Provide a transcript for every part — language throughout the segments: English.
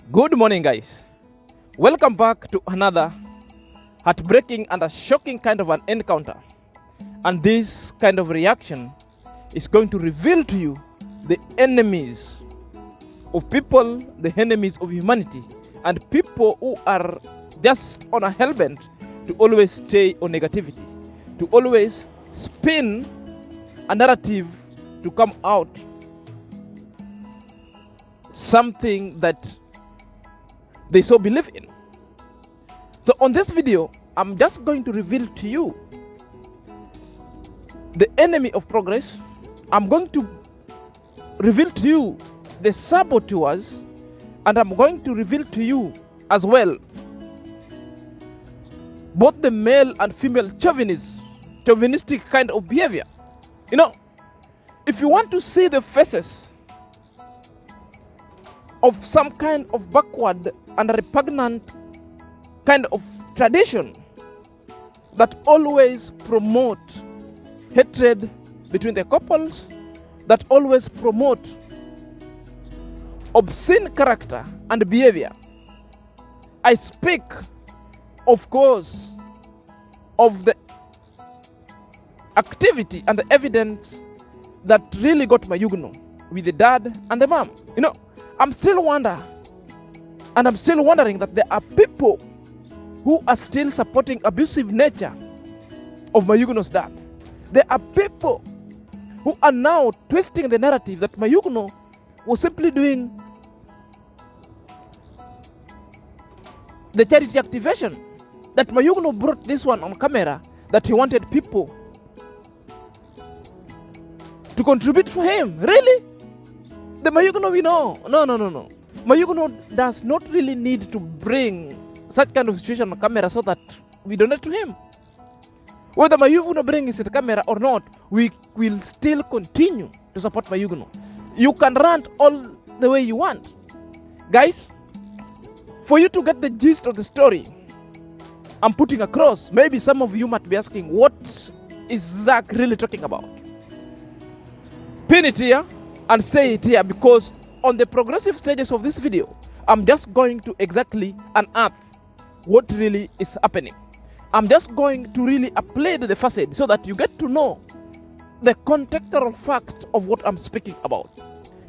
Good morning, guys. Welcome back to another heartbreaking and a shocking kind of an encounter. And this kind of reaction is going to reveal to you the enemies of people, the enemies of humanity, and people who are just on a hellbent to always stay on negativity, to always spin a narrative to come out something that they so believe in. So on this video, I'm just going to reveal to you the enemy of progress. I'm going to reveal to you the saboteurs, and I'm going to reveal to you as well both the male and female chauvinistic kind of behavior. You know, if you want to see the faces of some kind of backward and repugnant kind of tradition that always promote hatred between the couples, that always promote obscene character and behavior. I speak, of course, of the activity and the evidence that really got mayuguno with the dad and the mom. You know, I'm still wondering that there are people who are still supporting abusive nature of mayuguno's dad. There are people who are now twisting the narrative that mayuguno was simply doing the charity activation, that mayuguno brought this one on camera, that he wanted people to contribute for him. Really? The mayuguno we know. No. Mayuguno does not really need to bring such kind of situation on camera so that we donate to him. Whether mayuguno brings it camera or not, we will still continue to support mayuguno. You can rant all the way you want. Guys, for you to get the gist of the story I'm putting across, maybe some of you might be asking, what is Zack really talking about? Pin it here and say it here, because on the progressive stages of this video, I'm just going to exactly unearth what really is happening. I'm just going to really apply the facade so that you get to know the contextual fact of what I'm speaking about.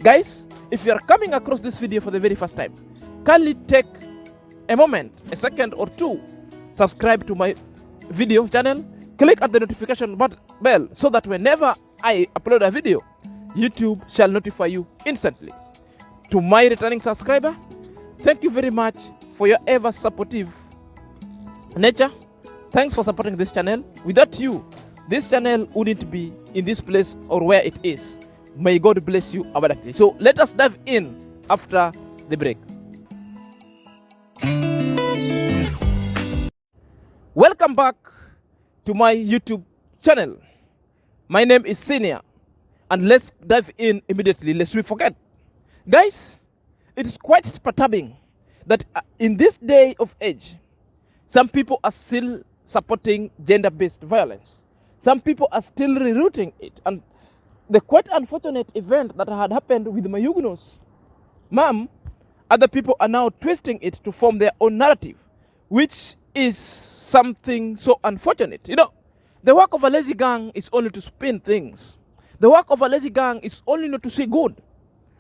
Guys, if you are coming across this video for the very first time, kindly take a moment, a second or two, subscribe to my video channel, click at the notification bell so that whenever I upload a video, YouTube shall notify you instantly. To my returning subscriber, thank you very much for your ever supportive nature. Thanks for supporting this channel. Without you, this channel wouldn't be in this place or where it is. May God bless you abundantly. So let us dive in after the break. Welcome back to my YouTube channel. My name is SnrZack, and let's dive in immediately lest we forget. Guys, it is quite perturbing that in this day of age, some people are still supporting gender-based violence. Some people are still rerouting it. And the quite unfortunate event that had happened with mayuguno's mom, other people are now twisting it to form their own narrative, which is something so unfortunate. You know, the work of a lazy gang is only to spin things. The work of a lazy gang is only not to see good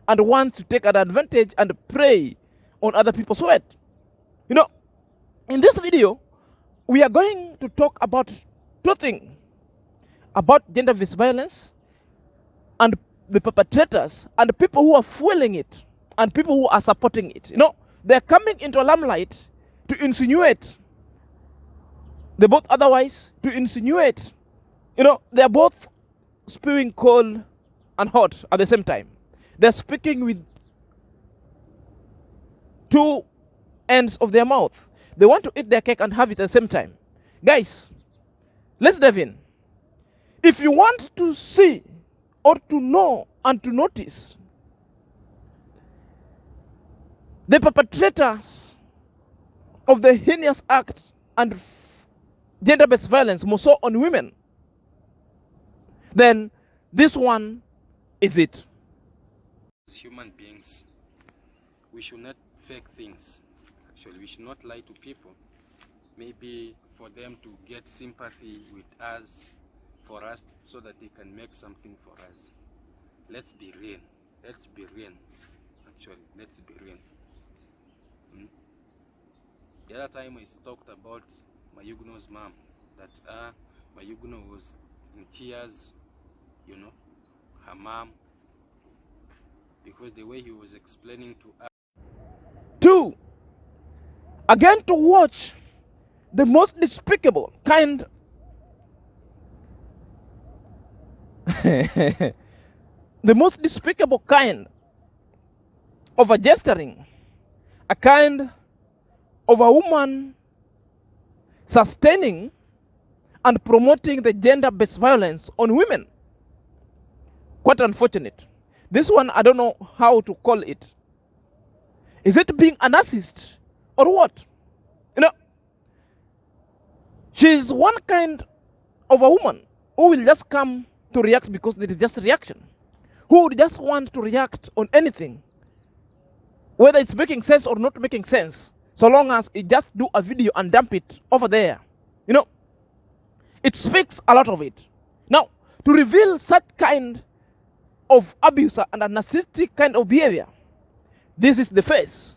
and want to take an advantage and prey on other people's sweat. You know, in this video, we are going to talk about two things: about gender-based violence and the perpetrators and the people who are fueling it and people who are supporting it. You know, they're coming into limelight to insinuate they both otherwise, to insinuate, you know, they're both spewing cold and hot at the same time. They're speaking with two ends of their mouth. They want to eat their cake and have it at the same time. Guys, let's dive in. If you want to see or to know and to notice the perpetrators of the heinous act and gender-based violence, more so on women, then this one is it. As human beings, we should not fake things. Actually, we should not lie to people. Maybe for them to get sympathy with us, for us, so that they can make something for us. Let's be real. Let's be real. Actually, let's be real. The other time I talked about Mayuguno's mom, that Mayuguno was in tears, you know, her mom, because the way he was explaining to us. 2. Again, to watch the most despicable kind the most despicable kind of a gesturing, a kind of a woman sustaining and promoting the gender-based violence on women. Quite unfortunate. This one, I don't know how to call it. Is it being a narcissist or what? You know, she's one kind of a woman who will just come to react because there is just a reaction. Who would just want to react on anything, whether it's making sense or not making sense, so long as it just do a video and dump it over there. You know, it speaks a lot of it. Now, to reveal such kind of abuse and a narcissistic kind of behavior, this is the face.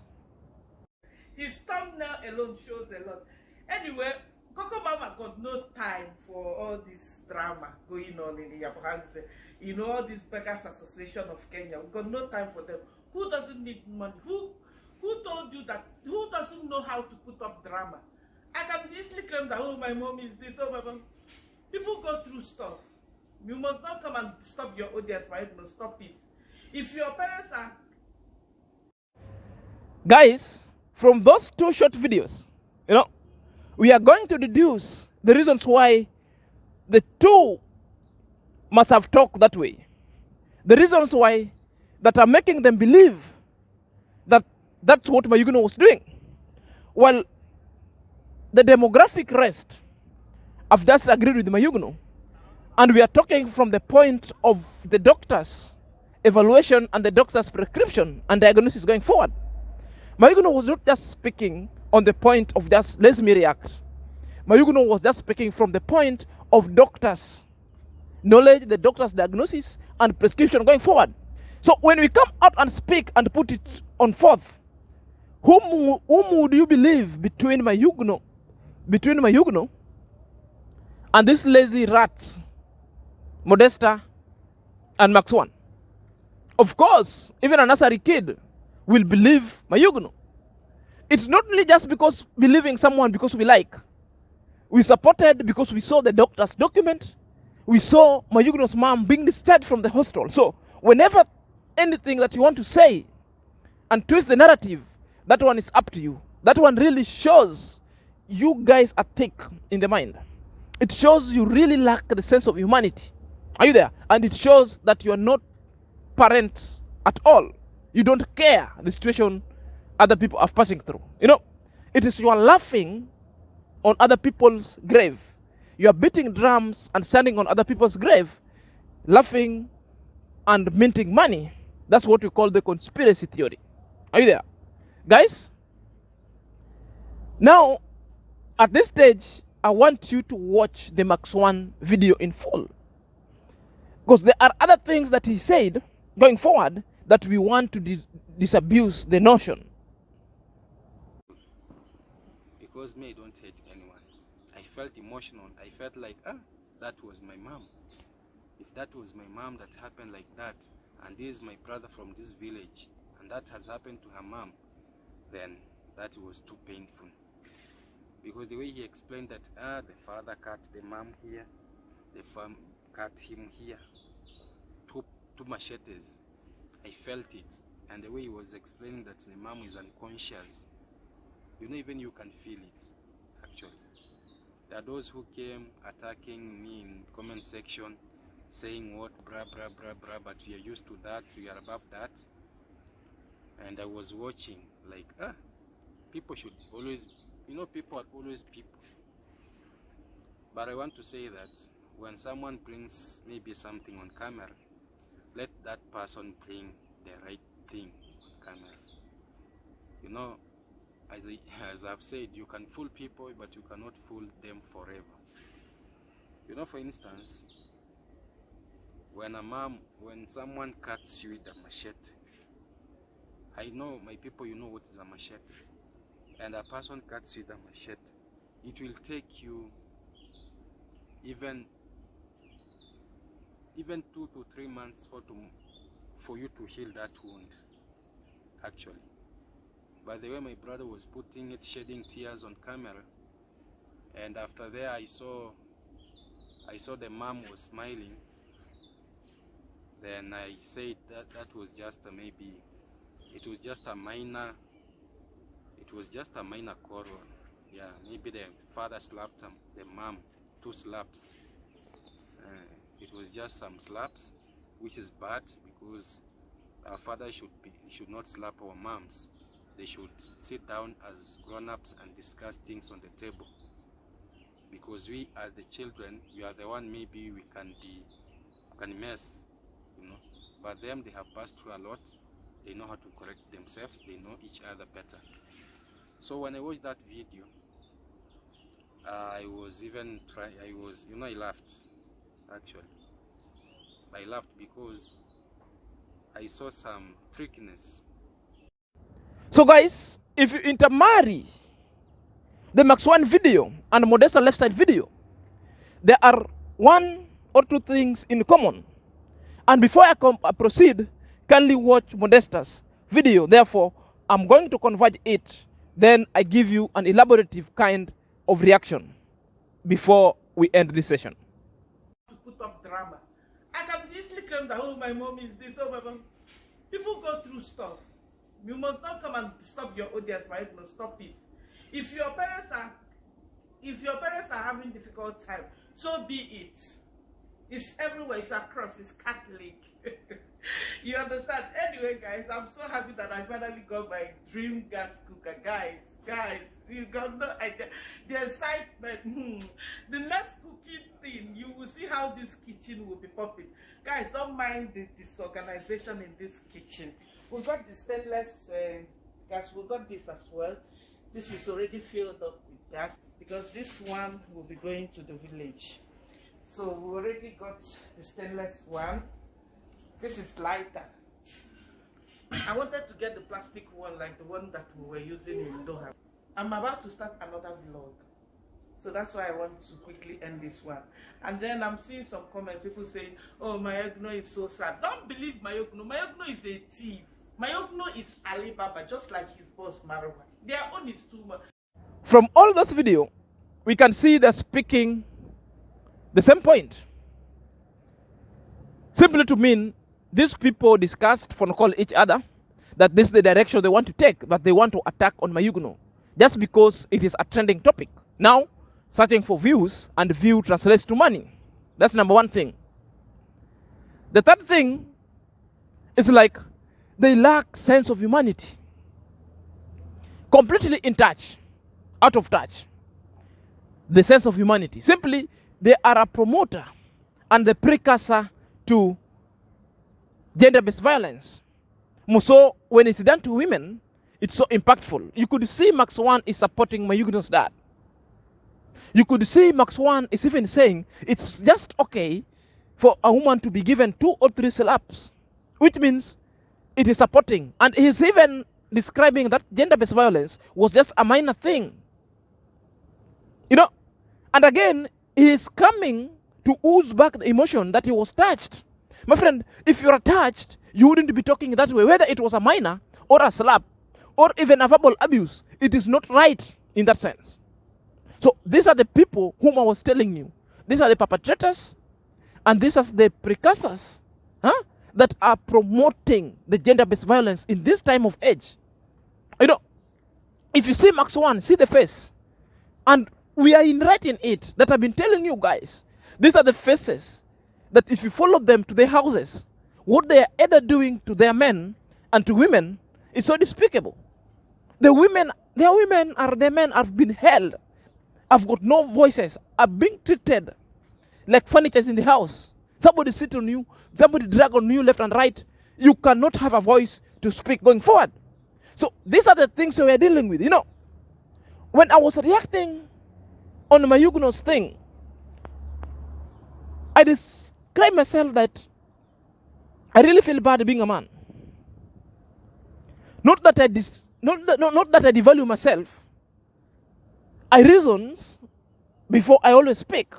His thumbnail alone shows a lot. Anyway, Coco Mama got no time for all this drama going on in the Yabahanse. You know, all this Beggars Association of Kenya. We got no time for them. Who doesn't need money? Who told you that? Who doesn't know how to put up drama? I can easily claim that, oh, my mom is this, oh, my mom. People go through stuff. You must not come and stop your audience, right? You must stop it. If your parents are... Guys, from those 2 short videos, you know, we are going to deduce the reasons why the 2 must have talked that way. The reasons why that are making them believe that that's what Mayuguno was doing. Well, the demographic rest, I've just agreed with Mayuguno, and we are talking from the point of the doctor's evaluation and the doctor's prescription and diagnosis going forward. Mayuguno was not just speaking on the point of just let me react. Mayuguno was just speaking from the point of doctors' knowledge, the doctor's diagnosis and prescription going forward. So when we come out and speak and put it on forth, whom would you believe between Mayuguno and these lazy rats, Modesta and Max 1? Of course, even a nursery kid will believe Mayuguno. It's not only just because believing someone because we like. We supported because we saw the doctor's document. We saw Mayuguno's mom being discharged from the hospital. So whenever anything that you want to say and twist the narrative, that one is up to you. That one really shows you guys are thick in the mind. It shows you really lack the sense of humanity. Are you there? And it shows that you are not parents at all. You don't care the situation other people are passing through. You know, it is you are laughing on other people's grave. You are beating drums and standing on other people's grave, laughing and minting money. That's what we call the conspiracy theory. Are you there? Guys, now, at this stage, I want you to watch the Max 1 video in full. Because there are other things that he said going forward that we want to disabuse the notion. Because me, I don't hate anyone. I felt emotional. I felt like, that was my mom. If that was my mom that happened like that, and this is my brother from this village, and that has happened to her mom, then that was too painful. Because the way he explained that, the father cut the mom here, the farm cut him here, two machetes, I felt it. And the way he was explaining that the mom is unconscious, you know, even you can feel it, actually. There are those who came attacking me in comment section, saying what, bra, bra, bra, bra, but we are used to that, we are above that. And I was watching, like, people should always, you know, people are always people. But I want to say that when someone brings maybe something on camera, let that person bring the right thing on camera. You know, as I've said, you can fool people, but you cannot fool them forever. You know, for instance, when someone cuts you with a machete, I know my people, you know what is a machete, and a person cuts you with a machete, it will take you even 2 to 3 months for you to heal that wound, actually. By the way, my brother was putting it, shedding tears on camera, and after that I saw the mom was smiling. Then I said that was just maybe it was just a minor quarrel. Yeah, maybe the father slapped the mom 2 slaps. It was just some slaps, which is bad, because our father should not slap our moms. They should sit down as grown-ups and discuss things on the table, because we as the children, we are the one maybe we can mess, you know, but them, they have passed through a lot. They know how to correct themselves. They know each other better. So when I watched that video, I laughed, actually. I laughed because I saw some trickiness. So guys, if you intermarry the Max 1 video and Modesta lifestyle video, there are 1 or 2 things in common. And before I proceed, kindly watch Modesta's video. Therefore, I'm going to converge it. Then I give you an elaborative kind of reaction before we end this session. To put up drama. I can easily claim that, oh, my mom is this, oh, my mom. People go through stuff. You must not come and stop your audience, right? No, stop it. If your parents are having difficult time, so be it. It's everywhere. It's across. It's Catholic. You understand? Anyway, guys, I'm so happy that I finally got my dream gas cooker. Guys, you got no idea. The excitement. The next cooking thing, you will see how this kitchen will be popping. Guys, don't mind the disorganization in this kitchen. We got the stainless gas. We got this as well. This is already filled up with gas, because this one will be going to the village. So we already got the stainless one. This is lighter. I wanted to get the plastic one, like the one that we were using in Doha. I'm about to start another vlog, so that's why I want to quickly end this one. And then I'm seeing some comments, people saying, oh, Mayuguno is so sad. Don't believe Mayuguno. Mayuguno is a thief. Mayuguno is Alibaba, just like his boss Marwa. Their own is too much. From all those videos, we can see they're speaking the same point. Simply to mean, these people discussed for call each other that this is the direction they want to take, but they want to attack on Mayuguno just because it is a trending topic. Now, searching for views, and view translates to money. That's number 1 thing. The third thing is like they lack sense of humanity. Completely in touch, out of touch. The sense of humanity. Simply, they are a promoter and the precursor to gender-based violence. So when it's done to women, it's so impactful. You could see Max 1 is supporting Mayuguno's dad. You could see Max 1 is even saying it's just okay for a woman to be given 2 or 3 slaps, which means it is supporting. And he's even describing that gender-based violence was just a minor thing. You know, and again, he is coming to ooze back the emotion that he was touched. My friend, if you're attached, you wouldn't be talking that way. Whether it was a minor or a slap or even a verbal abuse, it is not right in that sense. So these are the people whom I was telling you. These are the perpetrators, and these are the precursors that are promoting the gender-based violence in this time of age. You know, if you see Max 1, see the face. And we are right in it that I've been telling you guys. These are the faces that if you follow them to their houses, what they are either doing to their men and to women is so despicable. Their men have been held, have got no voices, are being treated like furniture in the house. Somebody sit on you, somebody drag on you left and right. You cannot have a voice to speak going forward. So these are the things we are dealing with. You know, when I was reacting on Mayuguno's thing, I described myself that I really feel bad being a man. Not that I devalue myself. I reasons before I always speak,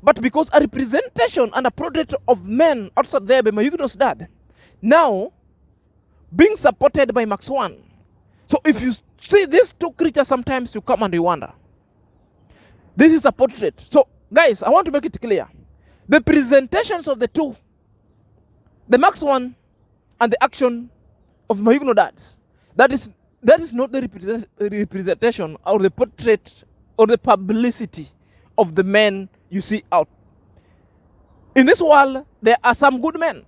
but because a representation and a portrait of men outside there by Mayuguno's dad, now being supported by Max One. So if you see these two creatures, sometimes you come and you wonder. This is a portrait. So guys, I want to make it clear. The presentations of the two, the Max One and the action of Mayuguno dads, that is not the representation or the portrait or the publicity of the men you see out. In this world, there are some good men.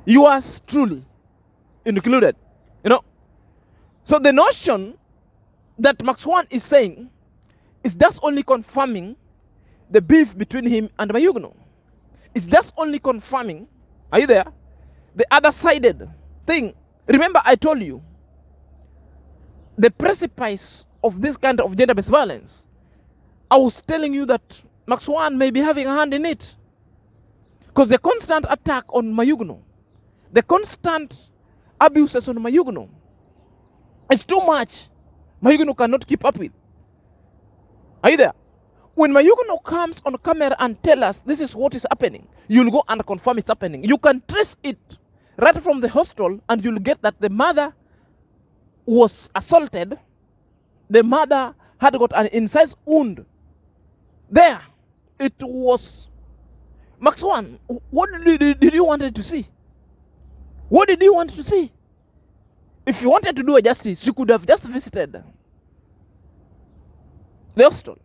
Yours truly included. You know. So the notion that Max One is saying is just only confirming the beef between him and Mayuguno. It's just only confirming, are you there? The other-sided thing. Remember, I told you, the precipice of this kind of gender-based violence, I was telling you that Max One may be having a hand in it. Because the constant attack on Mayuguno, the constant abuses on Mayuguno, it's too much. Mayuguno cannot keep up with. Are you there? When Mayuguno comes on camera and tell us this is what is happening, you'll go and confirm it's happening. You can trace it right from the hostel and you'll get that the mother was assaulted. The mother had got an incised wound. There, it was Max One. What did you wanted to see? What did you want to see? If you wanted to do a justice, you could have just visited the hostel.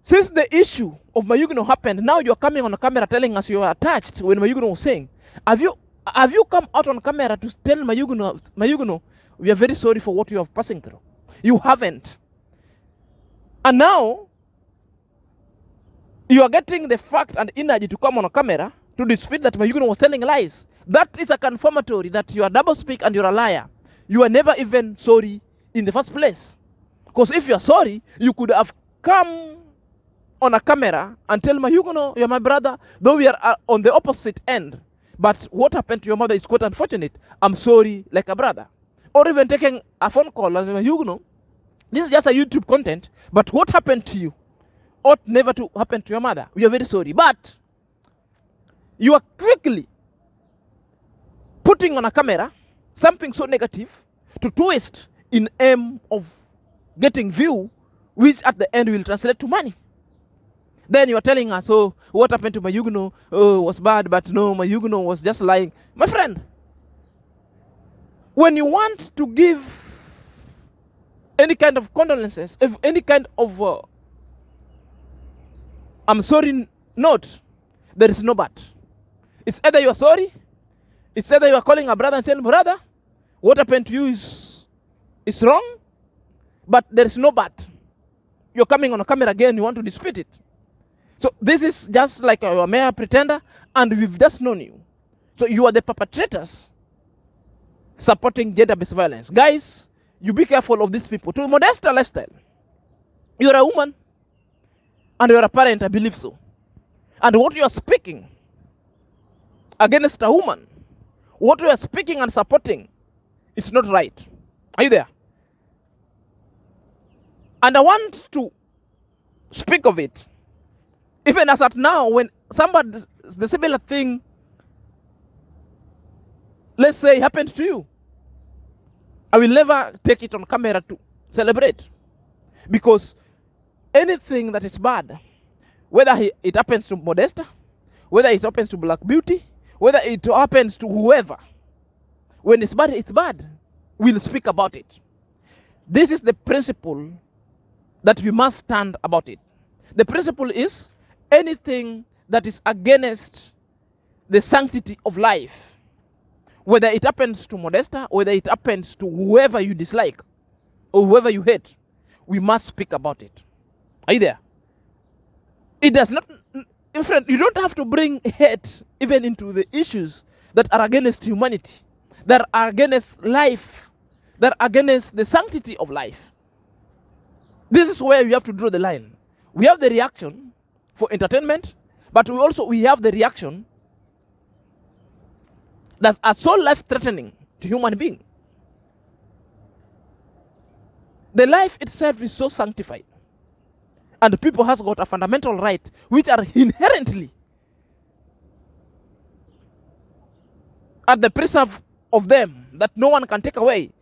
Since the issue of Mayuguno happened, now you're coming on a camera telling us you are attached when Mayuguno was saying, have you come out on camera to tell Mayuguno, we are very sorry for what you are passing through? You haven't. And now, you are getting the fact and energy to come on a camera to dispute that Mayuguno was telling lies. That is a confirmatory that you are double speak and you're a liar. You are never even sorry in the first place. Because if you are sorry, you could have come on a camera and tell Mayuguno, you're my brother, though we are on the opposite end. But what happened to your mother is quite unfortunate. I'm sorry like a brother. Or even taking a phone call and Mayuguno, this is just a YouTube content, but what happened to you ought never to happen to your mother. We are very sorry. But you are quickly putting on a camera something so negative to twist in aim of getting view, which at the end will translate to money. Then you are telling us, oh, what happened to Mayuguno? Oh, was bad, but no, Mayuguno was just lying. My friend, when you want to give any kind of condolences, if any kind of I'm sorry note, there is no but. It's either you are sorry, it's either you are calling a brother and saying, brother, what happened to you is wrong, but there is no but. You're coming on a camera again, you want to dispute it. So this is just like a mayor pretender, and we've just known you. So you are the perpetrators supporting gender-based violence. Guys, you be careful of these people. To modest lifestyle, you're a woman, and you're a parent, I believe so. And what you are speaking against a woman, what you are speaking and supporting, it's not right. Are you there? And I want to speak of it. Even as at now, when somebody, the similar thing, let's say, happened to you, I will never take it on camera to celebrate. Because anything that is bad, whether it happens to Modesta, whether it happens to Black Beauty, whether it happens to whoever, when it's bad, it's bad. We'll speak about it. This is the principle that we must stand about it. The principle is anything that is against the sanctity of life, whether it happens to Modesta, whether it happens to whoever you dislike or whoever you hate, we must speak about it. Are you there? It does not, friend, you don't have to bring hate even into the issues that are against humanity, that are against life that are against the sanctity of life. This is where we have to draw the line. We have the reaction for entertainment, but we have the reaction that's so life-threatening to human being. The life itself is so sanctified, and people has got a fundamental right which are inherently at the preserve of them that no one can take away.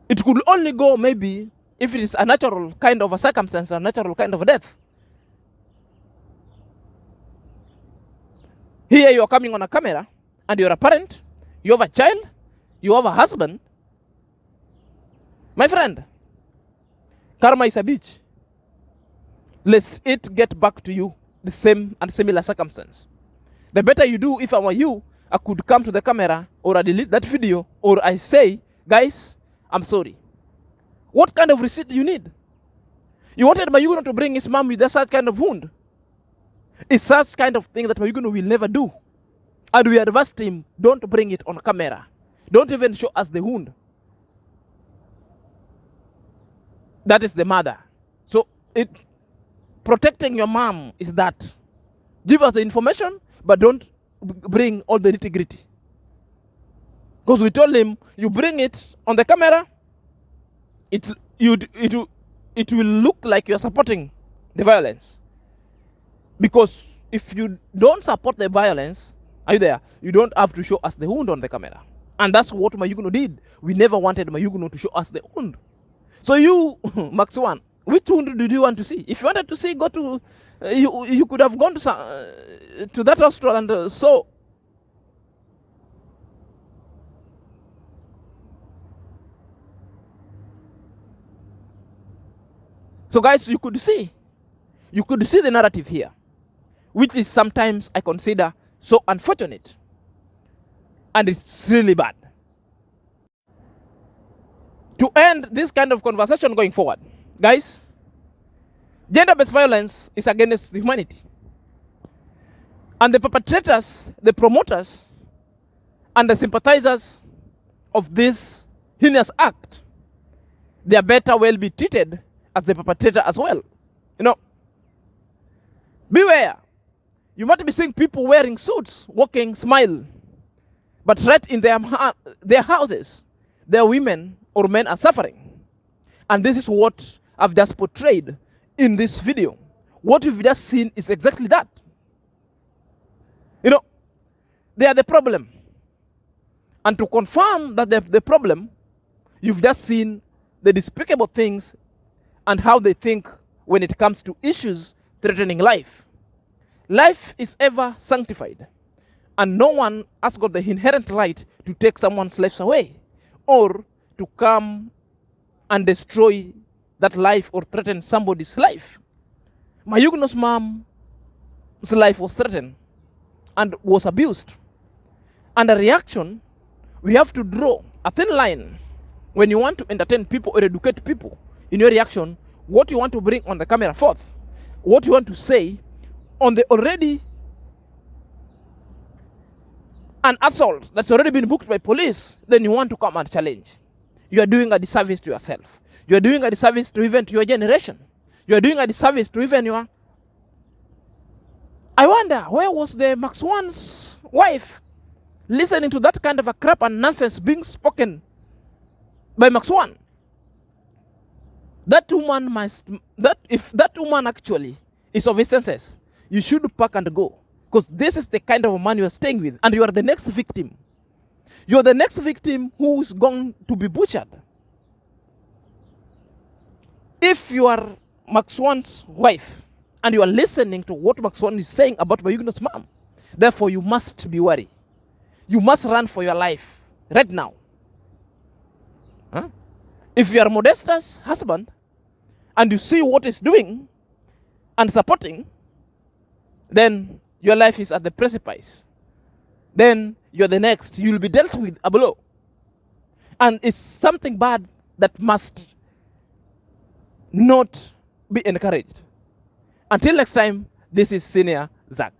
It could only go maybe if it is a natural kind of a circumstance, a natural kind of a death. Here you are coming on a camera and you're a parent, you have a child, you have a husband. My friend, karma is a bitch. Let it get back to you the same and similar circumstance. The better you do, if I were you, I could come to the camera or I delete that video or I say, guys, I'm sorry. What kind of receipt do you need? You wanted Mayuguno to bring his mom with such kind of wound. It's such kind of thing that Mayuguno will never do. And we advised him, don't bring it on camera. Don't even show us the wound. That is the mother. So protecting your mom is that. Give us the information, but don't bring all the nitty-gritty. Because we told him, you bring it on the camera, it will look like you're supporting the violence. Because if you don't support the violence, are you there? You don't have to show us the wound on the camera. And that's what Mayuguno did. We never wanted Mayuguno to show us the wound. So you, Max One, which wound did you want to see? If you wanted to see, go to, you could have gone to that hospital and saw. So guys, you could see the narrative here, which is sometimes I consider so unfortunate. And it's really bad. To end this kind of conversation going forward, guys, gender-based violence is against humanity. And the perpetrators, the promoters, and the sympathizers of this heinous act, they are better well be treated as the perpetrator as well. You know, beware. You might be seeing people wearing suits, walking, smile, but right in their houses, their women or men are suffering. And this is what I've just portrayed in this video. What you've just seen is exactly that. You know, they are the problem. And to confirm that they're the problem, you've just seen the despicable things and how they think when it comes to issues threatening life. Life is ever sanctified, and no one has got the inherent right to take someone's life away or to come and destroy that life or threaten somebody's life. Mayuguno's mom's life was threatened and was abused. And a reaction, we have to draw a thin line when you want to entertain people or educate people in your reaction, what you want to bring on the camera forth, what you want to say on the already an assault that's already been booked by police, then you want to come and challenge. You are doing a disservice to yourself. You are doing a disservice to even to your generation. You are doing a disservice to even your... I wonder, where was the Max One's wife listening to that kind of a crap and nonsense being spoken by Max One? That woman must... if that woman actually is of his senses, you should pack and go. Because this is the kind of a man you are staying with, and you are the next victim. You are the next victim who's going to be butchered. If you are Max One's wife, and you are listening to what Max One is saying about Mayuguno's mom, therefore you must be worried. You must run for your life right now. Huh? If you are Modesta's husband, and you see what he's doing and supporting, then your life is at the precipice. Then you're the next. You'll be dealt with a blow. And it's something bad that must not be encouraged. Until next time, this is SnrZack.